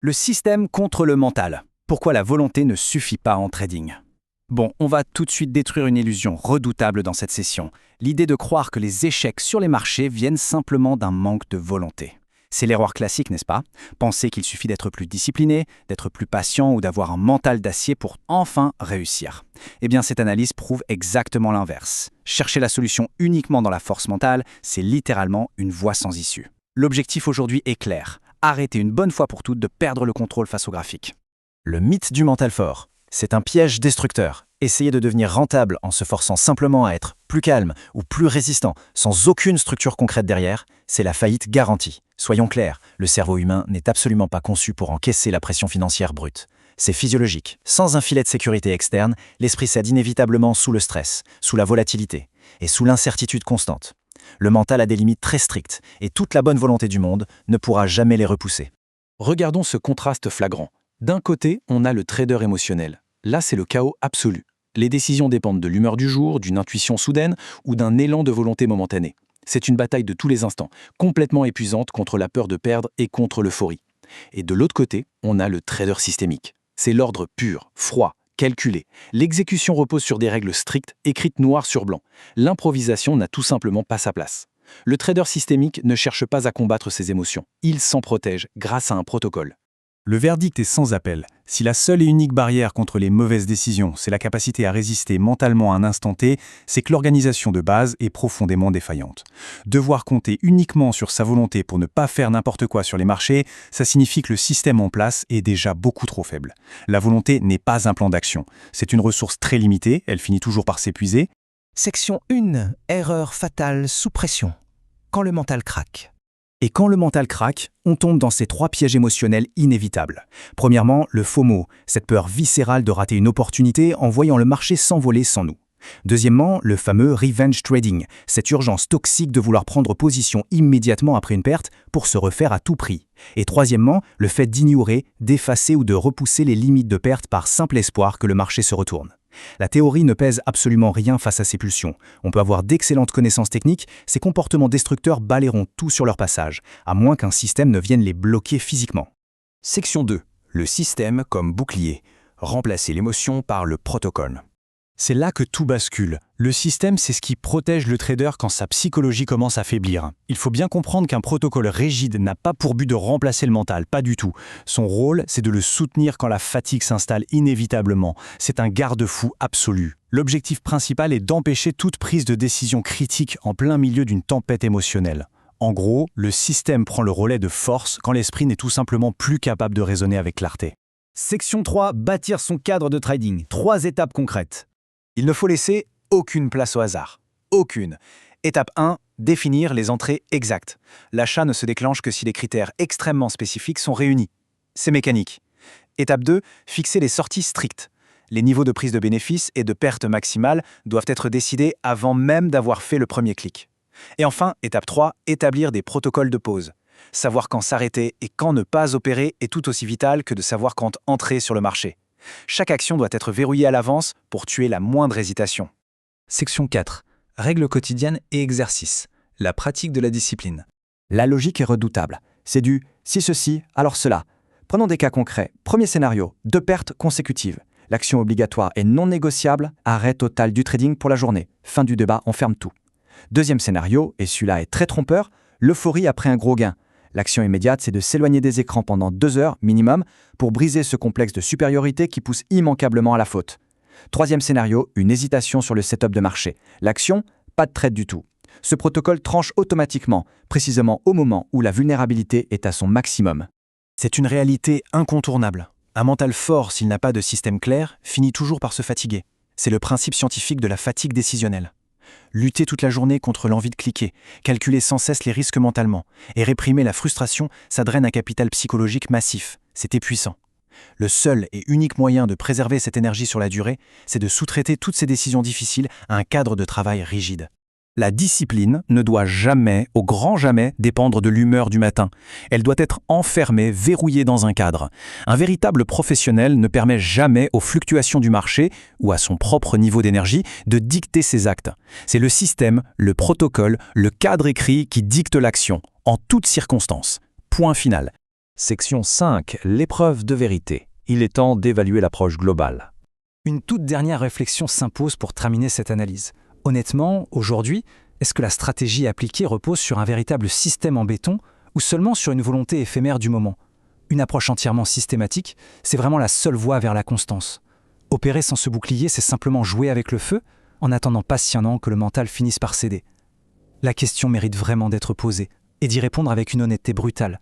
Le système contre le mental. Pourquoi la volonté ne suffit pas en trading? Bon, on va tout de suite détruire une illusion redoutable dans cette session. L'idée de croire que les échecs sur les marchés viennent simplement d'un manque de volonté. C'est l'erreur classique, n'est-ce pas? Penser qu'il suffit d'être plus discipliné, d'être plus patient ou d'avoir un mental d'acier pour enfin réussir. Eh bien, cette analyse prouve exactement l'inverse. Chercher la solution uniquement dans la force mentale, c'est littéralement une voie sans issue. L'objectif aujourd'hui est clair. Arrêtez une bonne fois pour toutes de perdre le contrôle face au graphique. Le mythe du mental fort. C'est un piège destructeur. Essayez de devenir rentable en se forçant simplement à être plus calme ou plus résistant, sans aucune structure concrète derrière, c'est la faillite garantie. Soyons clairs, le cerveau humain n'est absolument pas conçu pour encaisser la pression financière brute. C'est physiologique. Sans un filet de sécurité externe, l'esprit cède inévitablement sous le stress, sous la volatilité et sous l'incertitude constante. Le mental a des limites très strictes et toute la bonne volonté du monde ne pourra jamais les repousser. Regardons ce contraste flagrant. D'un côté, on a le trader émotionnel. Là, c'est le chaos absolu. Les décisions dépendent de l'humeur du jour, d'une intuition soudaine ou d'un élan de volonté momentané. C'est une bataille de tous les instants, complètement épuisante contre la peur de perdre et contre l'euphorie. Et de l'autre côté, on a le trader systémique. C'est l'ordre pur, froid, calculé. L'exécution repose sur des règles strictes, écrites noir sur blanc. L'improvisation n'a tout simplement pas sa place. Le trader systémique ne cherche pas à combattre ses émotions. Il s'en protège grâce à un protocole. Le verdict est sans appel. Si la seule et unique barrière contre les mauvaises décisions, c'est la capacité à résister mentalement à un instant T, c'est que l'organisation de base est profondément défaillante. Devoir compter uniquement sur sa volonté pour ne pas faire n'importe quoi sur les marchés, ça signifie que le système en place est déjà beaucoup trop faible. La volonté n'est pas un plan d'action. C'est une ressource très limitée, elle finit toujours par s'épuiser. Section 1. Erreur fatale sous pression. Quand le mental craque. Et quand le mental craque, on tombe dans ces 3 pièges émotionnels inévitables. Premièrement, le FOMO, cette peur viscérale de rater une opportunité en voyant le marché s'envoler sans nous. Deuxièmement, le fameux revenge trading, cette urgence toxique de vouloir prendre position immédiatement après une perte pour se refaire à tout prix. Et troisièmement, le fait d'ignorer, d'effacer ou de repousser les limites de perte par simple espoir que le marché se retourne. La théorie ne pèse absolument rien face à ces pulsions. On peut avoir d'excellentes connaissances techniques, ces comportements destructeurs balayeront tout sur leur passage, à moins qu'un système ne vienne les bloquer physiquement. Section 2. Le système comme bouclier. Remplacer l'émotion par le protocole. C'est là que tout bascule. Le système, c'est ce qui protège le trader quand sa psychologie commence à faiblir. Il faut bien comprendre qu'un protocole rigide n'a pas pour but de remplacer le mental, pas du tout. Son rôle, c'est de le soutenir quand la fatigue s'installe inévitablement. C'est un garde-fou absolu. L'objectif principal est d'empêcher toute prise de décision critique en plein milieu d'une tempête émotionnelle. En gros, le système prend le relais de force quand l'esprit n'est tout simplement plus capable de raisonner avec clarté. Section 3. Bâtir son cadre de trading. 3 étapes concrètes. Il ne faut laisser aucune place au hasard. Aucune. Étape 1. Définir les entrées exactes. L'achat ne se déclenche que si les critères extrêmement spécifiques sont réunis. C'est mécanique. Étape 2. Fixer les sorties strictes. Les niveaux de prise de bénéfice et de perte maximale doivent être décidés avant même d'avoir fait le premier clic. Et enfin, étape 3. Établir des protocoles de pause. Savoir quand s'arrêter et quand ne pas opérer est tout aussi vital que de savoir quand entrer sur le marché. Chaque action doit être verrouillée à l'avance pour tuer la moindre hésitation. Section 4. Règles quotidiennes et exercices. La pratique de la discipline. La logique est redoutable. C'est du « si ceci, alors cela ». Prenons des cas concrets. Premier scénario, 2 pertes consécutives. L'action obligatoire est non négociable, arrêt total du trading pour la journée. Fin du débat, on ferme tout. Deuxième scénario, et celui-là est très trompeur, l'euphorie après un gros gain. L'action immédiate, c'est de s'éloigner des écrans pendant 2 heures minimum pour briser ce complexe de supériorité qui pousse immanquablement à la faute. Troisième scénario, une hésitation sur le setup de marché. L'action, pas de trade du tout. Ce protocole tranche automatiquement, précisément au moment où la vulnérabilité est à son maximum. C'est une réalité incontournable. Un mental fort, s'il n'a pas de système clair, finit toujours par se fatiguer. C'est le principe scientifique de la fatigue décisionnelle. Lutter toute la journée contre l'envie de cliquer, calculer sans cesse les risques mentalement et réprimer la frustration, ça draine un capital psychologique massif. C'est épuisant. Le seul et unique moyen de préserver cette énergie sur la durée, c'est de sous-traiter toutes ces décisions difficiles à un cadre de travail rigide. La discipline ne doit jamais, au grand jamais, dépendre de l'humeur du matin. Elle doit être enfermée, verrouillée dans un cadre. Un véritable professionnel ne permet jamais aux fluctuations du marché ou à son propre niveau d'énergie de dicter ses actes. C'est le système, le protocole, le cadre écrit qui dicte l'action, en toutes circonstances. Point final. Section 5. L'épreuve de vérité. Il est temps d'évaluer l'approche globale. Une toute dernière réflexion s'impose pour terminer cette analyse. Honnêtement, aujourd'hui, est-ce que la stratégie appliquée repose sur un véritable système en béton ou seulement sur une volonté éphémère du moment? Une approche entièrement systématique, c'est vraiment la seule voie vers la constance. Opérer sans ce bouclier, c'est simplement jouer avec le feu, en attendant patiemment que le mental finisse par céder. La question mérite vraiment d'être posée, et d'y répondre avec une honnêteté brutale.